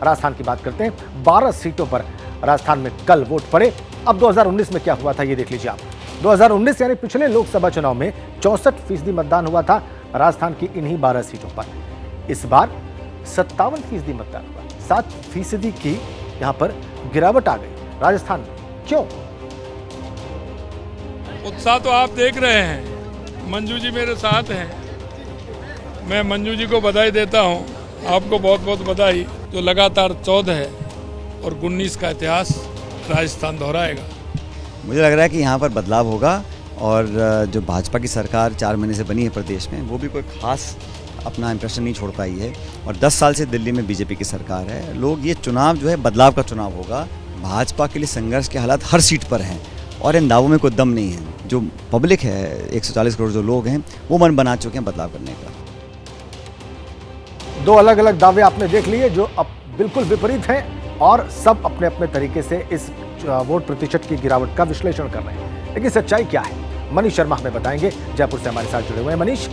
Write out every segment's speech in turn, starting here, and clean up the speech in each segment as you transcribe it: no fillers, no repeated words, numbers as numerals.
राजस्थान की बात करते हैं। 12 सीटों पर राजस्थान में कल वोट पड़े। अब 2019 में क्या हुआ था ये देख लीजिए आप। 2019 यानी पिछले लोकसभा चुनाव में 64% मतदान हुआ था राजस्थान की इन्हीं 12 सीटों पर। इस बार 57% मतदान हुआ, 7% की यहां पर गिरावट आ गई राजस्थान में। क्यों? उत्साह तो आप देख रहे हैं। मंजू जी मेरे साथ हैं। मैं मंजू जी को बधाई देता हूं। आपको बहुत बहुत बधाई। जो लगातार 14 और 19 का इतिहास राजस्थान दोहराएगा। मुझे लग रहा है कि यहाँ पर बदलाव होगा और जो भाजपा की सरकार 4 महीने से बनी है प्रदेश में, वो भी कोई खास अपना इंप्रेशन नहीं छोड़ पाई है। और 10 साल से दिल्ली में बीजेपी की सरकार है। लोग ये चुनाव जो है बदलाव का चुनाव होगा। भाजपा के लिए संघर्ष के हालात हर सीट पर हैं और इन दावों में कोई दम नहीं है। जो पब्लिक है, 140 करोड़ जो लोग हैं, वो मन बना चुके हैं बदलाव करने का। दो अलग अलग दावे आपने देख लिए जो अब बिल्कुल विपरीत हैं और सब अपने अपने तरीके से इस वोट प्रतिशत की गिरावट का विश्लेषण कर रहे हैं। लेकिन सच्चाई क्या है, मनीष शर्मा हमें बताएंगे। जयपुर से हमारे साथ जुड़े हुए हैं मनीष।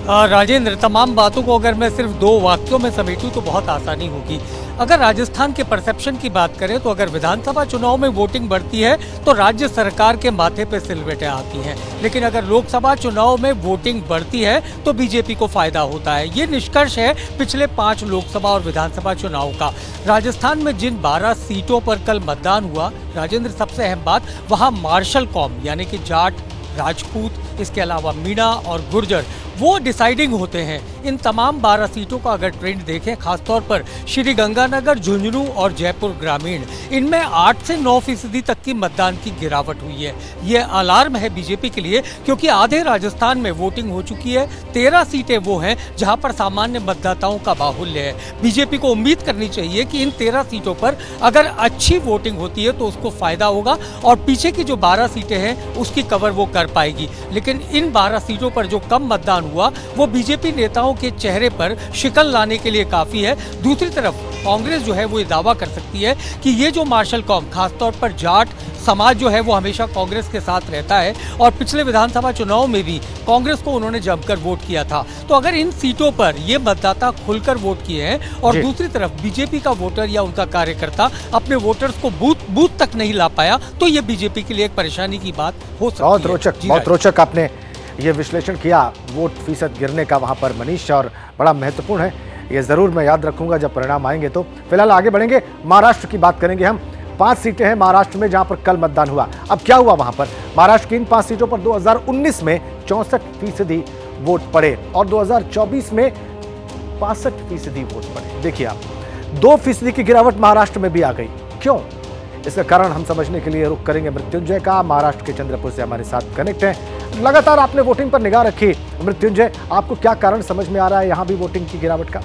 राजेंद्र, तमाम बातों को अगर मैं सिर्फ 2 वाक्यों में समेटूं तो बहुत आसानी होगी। अगर राजस्थान के परसेप्शन की बात करें तो अगर विधानसभा चुनाव में वोटिंग बढ़ती है तो राज्य सरकार के माथे पे सिलवटें आती हैं, लेकिन अगर लोकसभा चुनाव में वोटिंग बढ़ती है तो बीजेपी को फायदा होता है। ये निष्कर्ष है पिछले 5 लोकसभा और विधानसभा चुनाव का। राजस्थान में जिन 12 सीटों पर कल मतदान हुआ, राजेंद्र, सबसे अहम बात वहाँ मार्शल कौम यानी कि जाट, राजपूत, इसके अलावा मीणा और गुर्जर वो डिसाइडिंग होते हैं। इन तमाम 12 सीटों का अगर ट्रेंड देखें, खासतौर पर श्री गंगानगर, झुंझुनू और जयपुर ग्रामीण, इनमें 8 से 9% तक की मतदान की गिरावट हुई है। ये अलार्म है बीजेपी के लिए, क्योंकि आधे राजस्थान में वोटिंग हो चुकी है। 13 सीटें वो हैं जहां पर सामान्य मतदाताओं का बाहुल्य है। बीजेपी को उम्मीद करनी चाहिए कि इन 13 सीटों पर अगर अच्छी वोटिंग होती है तो उसको फायदा होगा और पीछे की जो 12 सीटें हैं उसकी कवर वो कर पाएगी। लेकिन इन 12 सीटों पर जो कम मतदान हुआ वो बीजेपी नेताओं के चेहरे पर शिकन लाने के लिए काफी है। दूसरी तरफ कांग्रेस जो है वो ये दावा कर सकती है कि ये जो मार्शल कौम, खासतौर पर जाट समाज जो है वो हमेशा कांग्रेस के साथ रहता है और पिछले विधानसभा चुनाव में भी कांग्रेस को उन्होंने जमकर वोट किया था। तो अगर इन सीटों पर ये मतदाता खुलकर वोट किए हैं और दूसरी तरफ बीजेपी का वोटर या उनका कार्यकर्ता अपने वोटर्स को बूथ तक नहीं ला पाया, तो ये बीजेपी के लिए एक परेशानी की बात हो सकती है। बहुत रोचक आपने ये विश्लेषण किया वोट फीसद गिरने का वहां पर मनीष, और बड़ा महत्वपूर्ण है। ये जरूर मैं याद रखूंगा जब परिणाम आएंगे। तो फिलहाल आगे बढ़ेंगे, महाराष्ट्र की बात करेंगे हम। 5 सीटें हैं महाराष्ट्र में जहां पर कल मतदान हुआ। अब क्या हुआ वहां पर? महाराष्ट्र की इन 5 सीटों पर 2019 में 64% वोट पड़े और 2024 में 65% वोट पड़े। देखिए आप, 2% की गिरावट महाराष्ट्र में भी आ गई। क्यों? इसका कारण हम समझने के लिए रुख करेंगे मृत्युंजय का। महाराष्ट्र के चंद्रपुर से हमारे साथ कनेक्ट है। लगातार आपने वोटिंग पर निगाह रखी, मृत्युंजय, आपको क्या कारण समझ में आ रहा है यहां भी वोटिंग की गिरावट का?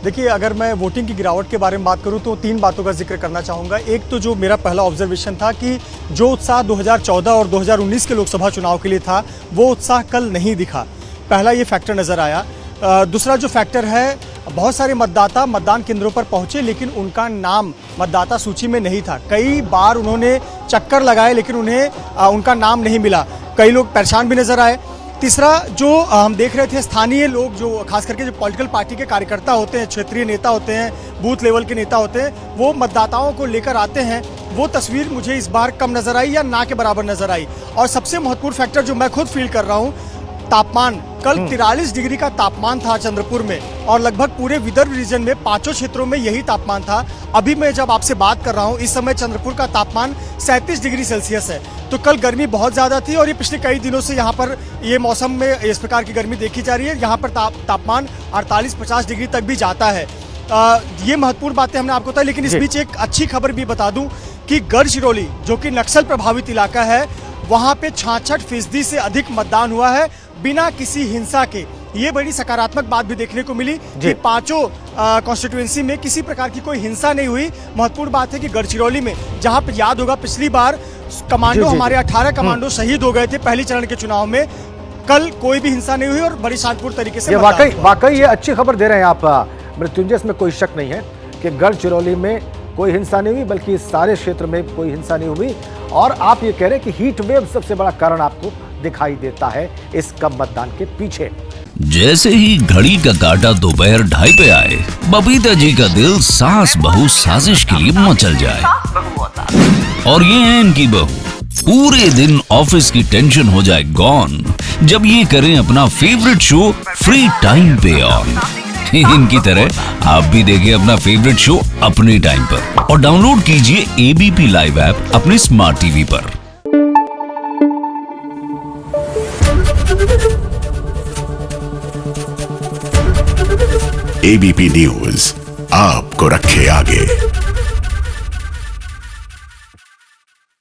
देखिए, अगर मैं वोटिंग की गिरावट के बारे में बात करूं तो 3 बातों का जिक्र करना चाहूँगा। एक तो जो मेरा पहला ऑब्जर्वेशन था कि जो उत्साह 2014 और 2019 के लोकसभा चुनाव के लिए था, वो उत्साह कल नहीं दिखा। पहला ये फैक्टर नज़र आया। दूसरा जो फैक्टर है, बहुत सारे मतदाता मतदान केंद्रों पर पहुंचे लेकिन उनका नाम मतदाता सूची में नहीं था। कई बार उन्होंने चक्कर लगाए लेकिन उन्हें उनका नाम नहीं मिला। कई लोग परेशान भी नजर आए। तीसरा जो हम देख रहे थे, स्थानीय लोग जो खास करके जो पॉलिटिकल पार्टी के कार्यकर्ता होते हैं, क्षेत्रीय नेता होते हैं, बूथ लेवल के नेता होते हैं, वो मतदाताओं को लेकर आते हैं। वो तस्वीर मुझे इस बार कम नजर आई या ना के बराबर नजर आई। और सबसे महत्वपूर्ण फैक्टर जो मैं खुद फील कर रहा हूँ, तापमान। कल 43 डिग्री का तापमान था चंद्रपुर में और लगभग पूरे विदर्भ रीजन में 5 क्षेत्रों में यही तापमान था। अभी मैं जब आपसे बात कर रहा हूँ, इस समय चंद्रपुर का तापमान 37 डिग्री सेल्सियस है। तो कल गर्मी बहुत ज़्यादा थी और ये पिछले कई दिनों से यहाँ पर ये मौसम में इस प्रकार की गर्मी देखी जा रही है। यहाँ पर तापमान 48-50 डिग्री तक भी जाता है। ये महत्वपूर्ण बातें हमने आपको बताई। लेकिन इस बीच एक अच्छी खबर भी बता दूं कि गढ़चिरौली, जो कि नक्सल प्रभावित इलाका है, वहाँ पे 66% से अधिक मतदान हुआ है बिना किसी हिंसा के। ये बड़ी सकारात्मक बात भी देखने को मिली कि 5 कॉन्स्टिट्यूएंसी में किसी प्रकार की कोई हिंसा नहीं हुई। महत्वपूर्ण बात है कि गढ़चिरौली में, जहां पर याद होगा पिछली बार कमांडो, हमारे 18 कमांडो शहीद हो गए थे पहली चरण के चुनाव में, कल कोई भी हिंसा नहीं हुई और बड़ी शांतिपूर्ण तरीके से वाकई ये अच्छी खबर दे रहे हैं आप मृत्युंजय। इसमें कोई शक नहीं है कि गढ़चिरौली में कोई हिंसा नहीं हुई, बल्कि सारे क्षेत्र में कोई हिंसा नहीं हुई। और आप ये कह रहे हैं कि हीट वेव सबसे बड़ा कारण आपको दिखाई देता है इस कम मतदान के पीछे। जैसे ही घड़ी का काटा दोपहर 2:30 पे आए, बबीता जी का दिल सास बहू साजिश के लिए मचल जाए। और ये है इनकी बहू, पूरे दिन ऑफिस की टेंशन हो जाए गॉन जब ये करें अपना फेवरेट शो फ्री टाइम पे ऑन। इनकी तरह आप भी देखिए अपना फेवरेट शो अपने टाइम पर और डाउनलोड कीजिए एबीपी लाइव ऐप अपने स्मार्ट टीवी पर। एबीपी न्यूज आपको रखे आगे।